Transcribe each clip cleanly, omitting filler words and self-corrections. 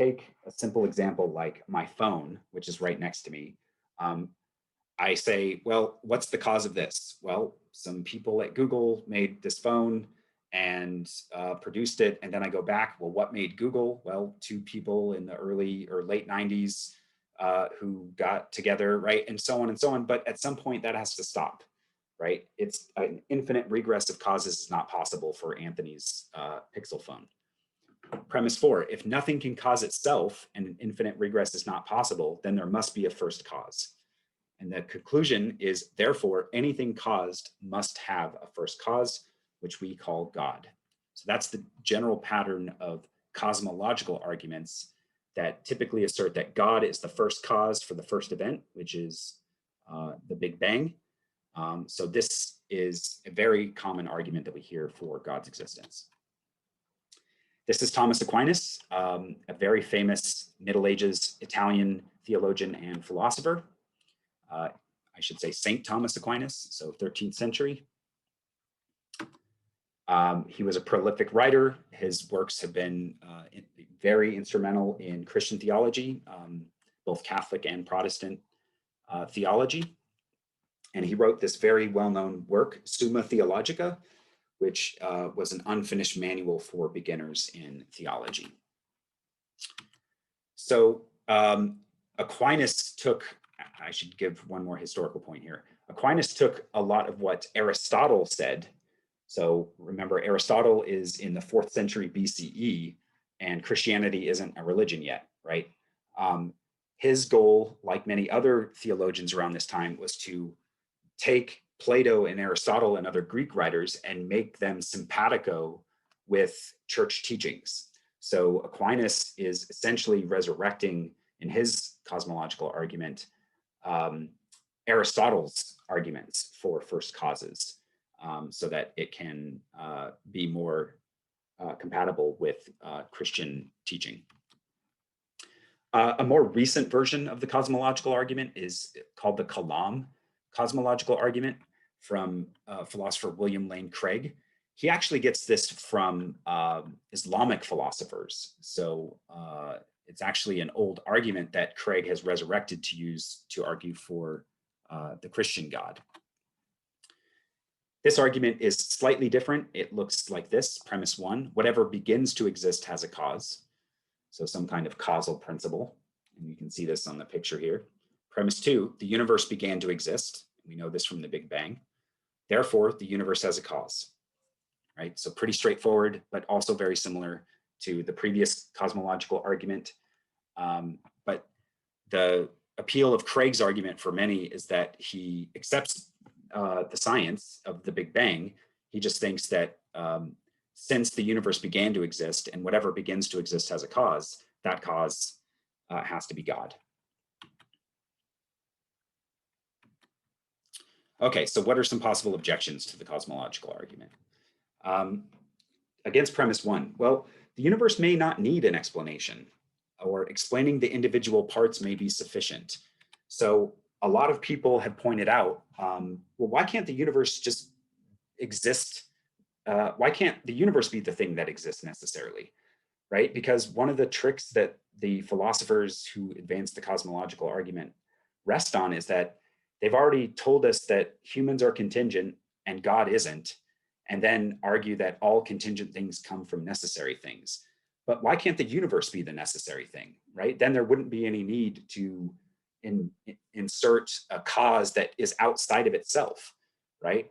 take a simple example like my phone, which is right next to me. Um, I say, well, what's the cause of this? Well, some people at Google made this phone and produced it. And then I go back, well, what made Google? Well, two people in the early or late 90s who got together, right? And so on and so on. But at some point that has to stop, right? It's an infinite regress of causes is not possible for Anthony's Pixel phone. Premise 4, if nothing can cause itself and an infinite regress is not possible, then there must be a first cause. And the conclusion is, therefore, anything caused must have a first cause, which we call God. So that's the general pattern of cosmological arguments that typically assert that God is the first cause for the first event, which is the Big Bang. So this is a very common argument that we hear for God's existence. This is Thomas Aquinas, a very famous Middle Ages Italian theologian and philosopher. I should say Saint Thomas Aquinas, so 13th century. He was a prolific writer. His works have been very instrumental in Christian theology, both Catholic and Protestant theology. And he wrote this very well-known work, Summa Theologica, which was an unfinished manual for beginners in theology. So Aquinas took, I should give one more historical point here. Aquinas took a lot of what Aristotle said. So remember, Aristotle is in the 4th century BCE, and Christianity isn't a religion yet, right? His goal, like many other theologians around this time, was to take Plato and Aristotle and other Greek writers and make them simpatico with church teachings. So Aquinas is essentially resurrecting in his cosmological argument Aristotle's arguments for first causes, so that it can be more compatible with Christian teaching. A more recent version of the cosmological argument is called the Kalam cosmological argument from philosopher William Lane Craig. He actually gets this from Islamic philosophers. So it's actually an old argument that Craig has resurrected to use to argue for the Christian God. This argument is slightly different. It looks like this. Premise 1, whatever begins to exist has a cause. So some kind of causal principle. And you can see this on the picture here. Premise 2, the universe began to exist. We know this from the Big Bang. Therefore, the universe has a cause, right? So pretty straightforward, but also very similar to the previous cosmological argument. But the appeal of Craig's argument for many is that he accepts the science of the Big Bang. He just thinks that since the universe began to exist and whatever begins to exist has a cause, that cause has to be God. Okay, so what are some possible objections to the cosmological argument? Against premise 1, well, the universe may not need an explanation, or explaining the individual parts may be sufficient. So a lot of people have pointed out, well, why can't the universe just exist? Why can't the universe be the thing that exists necessarily, right? Because one of the tricks that the philosophers who advance the cosmological argument rest on is that they've already told us that humans are contingent and God isn't, and then argue that all contingent things come from necessary things. But why can't the universe be the necessary thing, right? Then there wouldn't be any need to insert a cause that is outside of itself, right?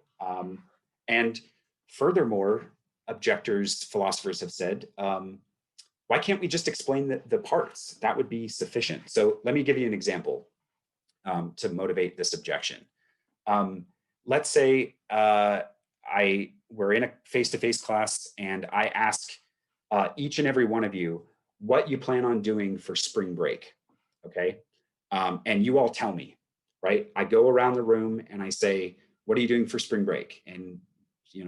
And furthermore, objectors, philosophers have said, why can't we just explain the parts? That would be sufficient. So let me give you an example to motivate this objection. Let's say we're in a face-to-face class and I ask each and every one of you what you plan on doing for spring break, okay? And you all tell me, right? I go around the room and I say, what are you doing for spring break? And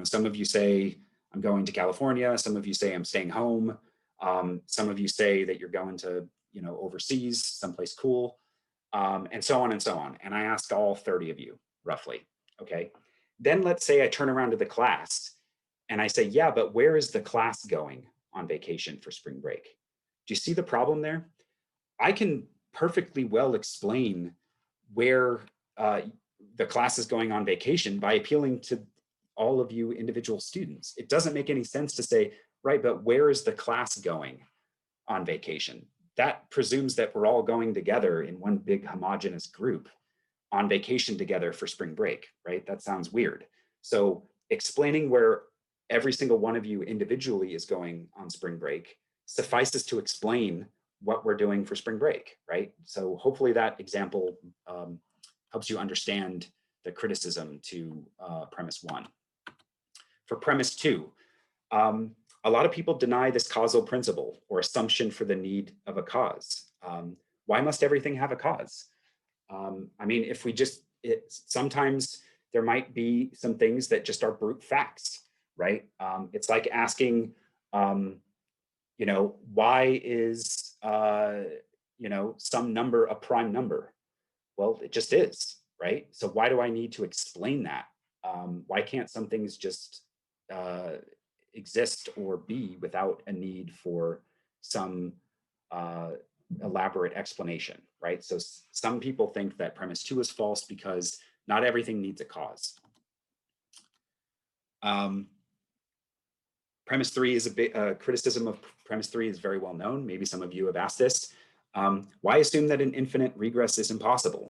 some of you say, I'm going to California. Some of you say I'm staying home. Some of you say that you're going to, overseas, someplace cool. And so on and so on. And I asked all 30 of you, roughly, okay? Then let's say I turn around to the class and I say, yeah, but where is the class going on vacation for spring break? Do you see the problem there? I can perfectly well explain where the class is going on vacation by appealing to all of you individual students. It doesn't make any sense to say, right, but where is the class going on vacation? That presumes that we're all going together in one big homogenous group on vacation together for spring break, right? That sounds weird. So explaining where every single one of you individually is going on spring break suffices to explain what we're doing for spring break, right? So hopefully that example helps you understand the criticism to premise one. For premise two, a lot of people deny this causal principle or assumption for the need of a cause. Why must everything have a cause? I mean, if we just, sometimes there might be some things that just are brute facts, right? It's like asking, you know, why is, you know, some number a prime number? Well, it just is, right? So why do I need to explain that? Why can't some things just exist or be without a need for some elaborate explanation, right? So some people think that premise two is false because not everything needs a cause. Premise three is a bit, criticism of premise three is very well known. Maybe some of you have asked this. Why assume that an infinite regress is impossible?